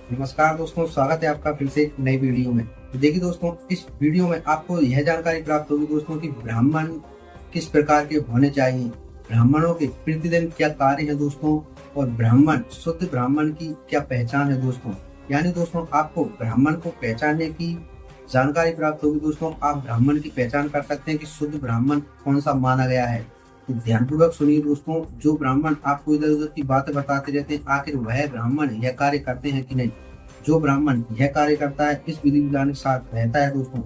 नमस्कार दोस्तों, स्वागत है आपका फिर से एक नई वीडियो में। तो देखिए दोस्तों, इस वीडियो में आपको यह जानकारी प्राप्त होगी दोस्तों कि ब्राह्मण किस प्रकार के होने चाहिए, ब्राह्मणों के प्रतिदिन क्या कार्य है दोस्तों, और ब्राह्मण शुद्ध ब्राह्मण की क्या पहचान है दोस्तों। यानी दोस्तों, आपको ब्राह्मण को पहचानने की जानकारी प्राप्त होगी दोस्तों। आप ब्राह्मण की पहचान कर सकते हैं कि शुद्ध ब्राह्मण कौन सा माना गया है। तो ध्यानपूर्वक सुनिए दोस्तों, जो ब्राह्मण आपको इधर उधर की बातें बताते रहते हैं, आखिर वह ब्राह्मण यह कार्य करते हैं कि नहीं। जो ब्राह्मण यह कार्य करता है, इस विधि विधान के साथ रहता है दोस्तों,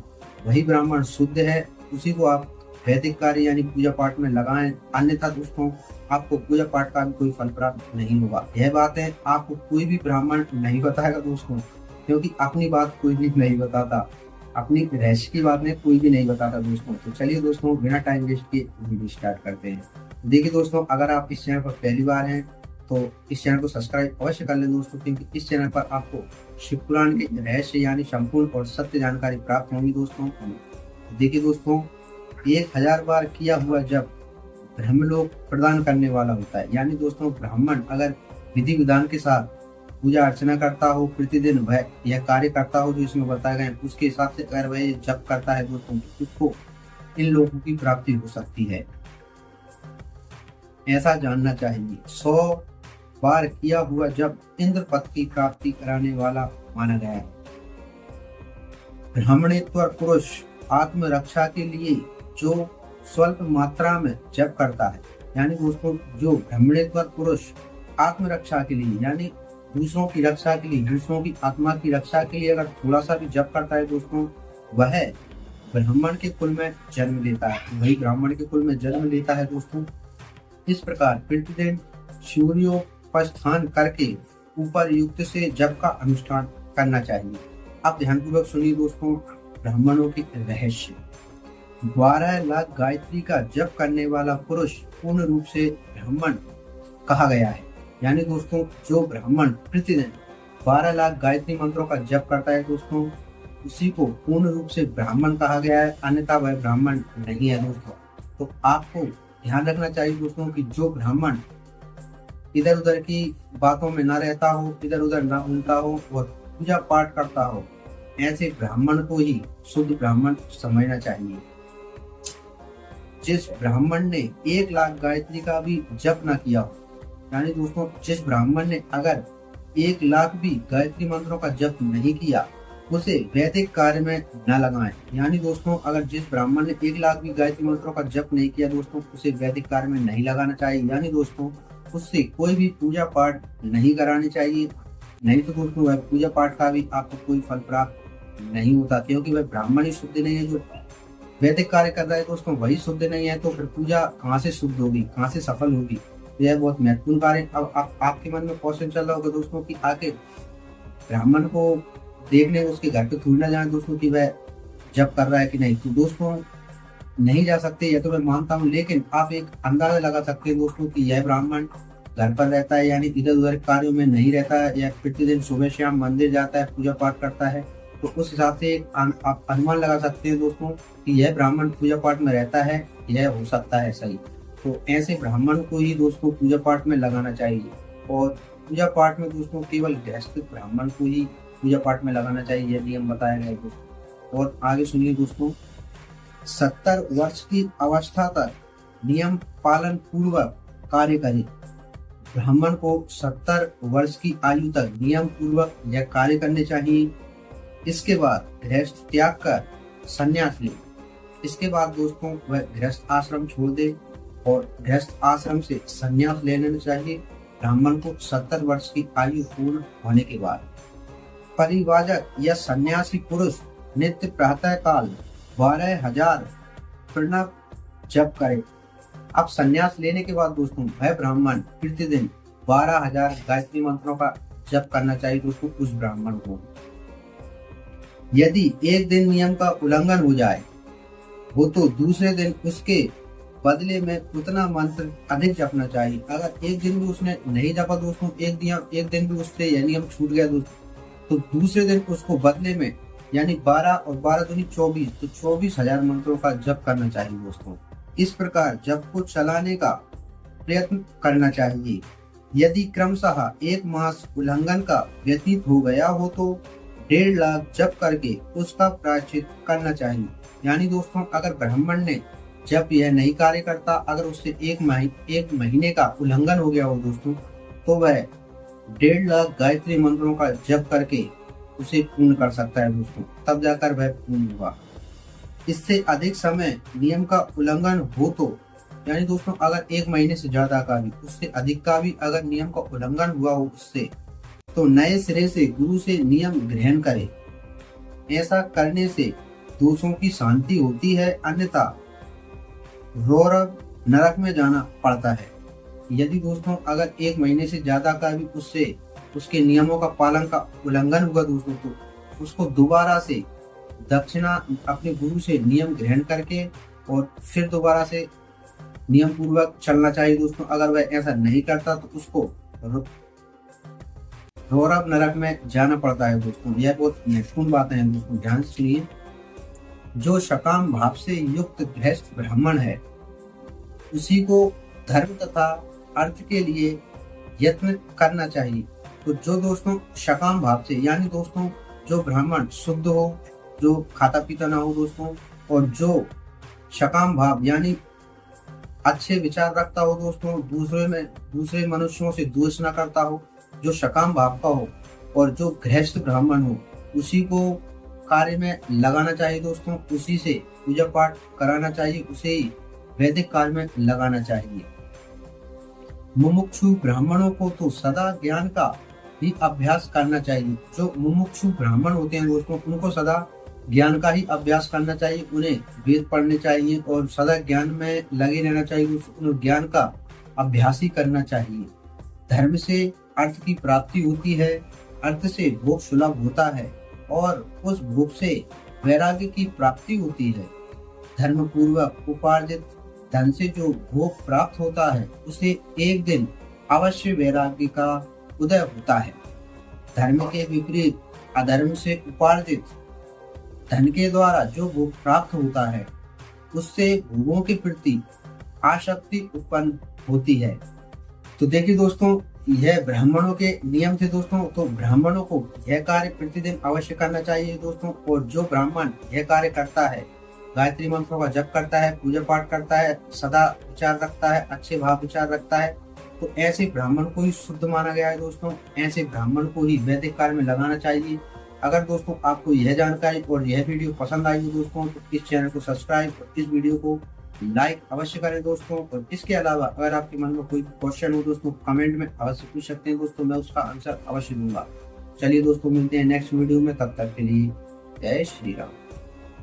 वही ब्राह्मण शुद्ध है। उसी को आप वैदिक कार्य यानी पूजा पाठ में लगाएं, अन्यथा दोस्तों आपको पूजा पाठ का भी कोई फल प्राप्त नहीं होगा। यह बात है, आपको कोई भी ब्राह्मण नहीं बताएगा दोस्तों, क्योंकि अपनी बात कोई भी नहीं बताता, अपनी रहस्य की बात में कोई भी नहीं बताता दोस्तों। तो चलिए दोस्तों, बिना टाइम वेस्ट के वीडियो स्टार्ट करते हैं। देखिए दोस्तों, अगर आप इस चैनल पर पहली बार हैं तो इस चैनल को सब्सक्राइब अवश्य कर लें दोस्तों, क्योंकि इस चैनल पर आपको शिव पुराण के रहस्य यानी संपूर्ण और सत्य जानकारी प्राप्त होगी दोस्तों। देखिए दोस्तों, 1000 बार किया हुआ जब ब्रह्मलोक प्रदान करने वाला होता है। यानी दोस्तों, ब्राह्मण अगर विधि विधान के साथ पूजा अर्चना करता हो, प्रतिदिन वह यह कार्य करता हो जो इसमें बताया गया है, उसके हिसाब से अगर वह जप करता है दोस्तों, तो उसको इन लोगों की प्राप्ति हो सकती है। ऐसा जानना चाहिए। 100 बार किया हुआ जब इंद्र पद की प्राप्ति कराने वाला माना गया है। ब्राह्मणेतर पुरुष आत्मरक्षा के लिए जो स्वल्प मात्रा में जप करता है, यानी दोस्तों जो ब्राह्मणेतर पुरुष आत्मरक्षा के लिए यानी दूसरों की रक्षा के लिए, दूसरों की आत्मा की रक्षा के लिए अगर थोड़ा सा भी जप करता है दोस्तों, वह ब्राह्मण के कुल में जन्म लेता है, वही ब्राह्मण के कुल में जन्म लेता है दोस्तों। इस प्रकार प्रतिदिन सूर्योपास्थान करके ऊपर युक्त से जप का अनुष्ठान करना चाहिए। अब ध्यानपूर्वक सुनिए दोस्तों, ब्राह्मणों के रहस्य। 12 लाख गायत्री का जप करने वाला पुरुष पूर्ण रूप से ब्राह्मण कहा गया है। यानी दोस्तों, जो ब्राह्मण प्रतिदिन 12 लाख गायत्री मंत्रों का जप करता है दोस्तों, उसी को पूर्ण रूप से ब्राह्मण कहा गया है, अन्यथा वह ब्राह्मण नहीं है दोस्तों। तो आपको ध्यान रखना चाहिए दोस्तों कि जो ब्राह्मण इधर उधर की बातों में न रहता हो, इधर उधर न घूमता हो और पूजा पाठ करता हो, ऐसे ब्राह्मण को ही शुद्ध ब्राह्मण समझना चाहिए। जिस ब्राह्मण ने 1 लाख गायत्री का भी जप न किया हो, यानी दोस्तों जिस ब्राह्मण ने अगर 1 लाख भी गायत्री मंत्रों का जप नहीं किया, उसे वैदिक कार्य में न लगाएं। यानी दोस्तों, अगर जिस ब्राह्मण ने 1 लाख भी गायत्री मंत्रों का जप नहीं किया दोस्तों, उसे वैदिक कार्य में नहीं लगाना चाहिए। यानी दोस्तों, उससे कोई भी पूजा पाठ नहीं करानी चाहिए, नहीं तो दोस्तों वह पूजा पाठ का भी आपको कोई फल प्राप्त नहीं होता, क्योंकि वह ब्राह्मण ही शुद्ध नहीं है। जो वैदिक कार्य कर रहा है दोस्तों, वही शुद्ध नहीं है, तो फिर पूजा कहाँ से शुद्ध होगी, कहाँ से सफल होगी। यह बहुत महत्वपूर्ण कार्य। अब आपके मन में क्वेश्चन चल रहा होगा दोस्तों कि आखिर ब्राह्मण को देखने उसके घर पे थोड़ी ना जाए दोस्तों कि वह जप कर रहा है कि नहीं। तो दोस्तों नहीं जा सकते, यह तो मैं मानता हूँ, लेकिन आप एक अंदाजा लगा सकते हैं दोस्तों कि यह ब्राह्मण घर पर रहता है, यानी इधर उधर कार्यों में नहीं रहता है, या प्रतिदिन सुबह शाम मंदिर जाता है, पूजा पाठ करता है। तो उस हिसाब से आप अनुमान लगा सकते हैं दोस्तों कि यह ब्राह्मण पूजा पाठ में रहता है, यह हो सकता है सही। तो ऐसे ब्राह्मण को ही दोस्तों पूजा पाठ में लगाना चाहिए, और पूजा पाठ में दोस्तों केवल गृहस्थ ब्राह्मण को ही पूजा पाठ में लगाना चाहिए, यह नियम बताया गया है दोस्तों। और आगे सुनिए दोस्तों, 70 वर्ष की अवस्था तक नियम पालन पूर्वक कार्य करें। ब्राह्मण को 70 वर्ष की आयु तक नियम पूर्वक यह कार्य करने चाहिए। इसके बाद गृहस्थ त्याग कर संन्यास ले। इसके बाद दोस्तों वह गृहस्थ आश्रम छोड़ दे और गृहस्थ आश्रम से संन्यास ले लेना चाहिए ब्राह्मण को 70 वर्ष की आयु पूर्ण होने के बाद। परिवाजक या सन्यासी पुरुष नित्य प्रातः काल 12,000 प्रणव जप करे। अब संन्यास लेने के बाद दोस्तों वह ब्राह्मण प्रतिदिन 12,000 गायत्री मंत्रों का जप करना चाहिए दोस्तों उस ब्राह्मण को। यदि एक दिन नियम का उल्लंघन हो जाए वो तो दूसरे दिन उसके बदले में उतना मंत्र अधिक जपना चाहिए। अगर एक दिन भी उसने नहीं जपा दोस्तों, एक दिन भी उससे यह नियम छूट गया दोस्तों, तो दूसरे दिन उसको बदले में यानी 12 और 12 दूनी 24, तो 24,000 मंत्रों का जप करना चाहिए दोस्तों। इस प्रकार जप को चलाने का प्रयत्न करना चाहिए। यदि क्रमशः 1 मास उल्लंघन का व्यतीत हो गया हो तो 1.5 लाख जप करके उसका प्रायश्चित करना चाहिए। यानी दोस्तों अगर ब्राह्मण ने जब यह नहीं कार्य करता, अगर उससे एक महीने का उल्लंघन हो गया हो दोस्तों, तो वह 1.5 लाख गायत्री मंत्रों का जप करके उसे पूर्ण कर सकता है दोस्तों, तब जाकर वह पूर्ण हुआ। इससे अधिक समय नियम का उल्लंघन हो तो, यानी दोस्तों अगर 1 महीने से ज्यादा का भी, उससे अधिक का भी अगर नियम का उल्लंघन हुआ हो उससे, तो नए सिरे से गुरु से नियम ग्रहण करे। ऐसा करने से दोषों की शांति होती है, अन्यथा रौरव नरक में जाना पड़ता है। यदि दोस्तों अगर 1 महीने से ज्यादा का भी उससे उसके नियमों का पालन का उल्लंघन हुआ दोस्तों, तो उसको दोबारा से दक्षिणा अपने गुरु से नियम ग्रहण करके और फिर दोबारा से नियम पूर्वक चलना चाहिए दोस्तों। अगर वह ऐसा नहीं करता तो उसको रौरव नरक में जाना पड़ता है दोस्तों। यह बहुत महत्वपूर्ण बातें हैं दोस्तों, ध्यान से सुनिए। जो सकाम भाव से युक्त गृहस्थ ब्राह्मण है, उसी को धर्म तथा अर्थ के लिए यत्न करना चाहिए। तो जो दोस्तों सकाम भाव से, यानी दोस्तों जो ब्राह्मण शुद्ध हो, जो खाता पीता ना हो दोस्तों, और जो सकाम भाव यानी अच्छे विचार रखता हो दोस्तों, दूसरे मनुष्यों से द्वेष न करता हो, जो सकाम भाव का हो, और जो गृहस्थ ब्राह्मण हो, उसी को कार्य में लगाना चाहिए दोस्तों। उसी से पूजा पाठ कराना चाहिए, उसे ही वैदिक कार्य में लगाना चाहिए। मुमुक्षु ब्राह्मणों को तो सदा ज्ञान का ही अभ्यास करना चाहिए। जो मुमुक्षु ब्राह्मण होते हैं दोस्तों, उनको सदा ज्ञान का ही अभ्यास करना चाहिए। उन्हें वेद पढ़ने चाहिए और सदा ज्ञान में लगे रहना चाहिए। उन्हें ज्ञान का अभ्यास ही करना चाहिए। धर्म से अर्थ की प्राप्ति होती है, अर्थ से भोग सुलभ होता है, और उस भोग से वैराग्य की प्राप्ति होती है। धर्म पूर्वक उपार्जित धन से जो भोग प्राप्त होता है, उसे एक दिन अवश्य वैराग्य का उदय होता है। धर्म के विपरीत अधर्म से उपार्जित धन के द्वारा जो भोग प्राप्त होता है, उससे भोगों के प्रति आसक्ति उत्पन्न होती है। तो देखिए दोस्तों, यह ब्राह्मणों के नियम थे दोस्तों। तो ब्राह्मणों को यह कार्य प्रतिदिन अवश्य करना चाहिए दोस्तों। और जो ब्राह्मण यह कार्य करता है, गायत्री मंत्रों का जप करता है, पूजा पाठ करता है, सदा विचार रखता है, अच्छे भाव विचार रखता है, तो ऐसे ब्राह्मण को ही शुद्ध माना गया है दोस्तों। ऐसे ब्राह्मण को ही वैदिक कार्य में लगाना चाहिए। अगर दोस्तों आपको यह जानकारी और यह वीडियो पसंद आई हो दोस्तों, तो इस चैनल को सब्सक्राइब और इस वीडियो को लाइक अवश्य करें दोस्तों। और इसके अलावा अगर आपके मन में कोई क्वेश्चन हो दोस्तों, कमेंट में अवश्य पूछ सकते हैं दोस्तों, मैं उसका आंसर अवश्य दूंगा। चलिए दोस्तों, मिलते हैं नेक्स्ट वीडियो में, तब तक के लिए जय श्री राम।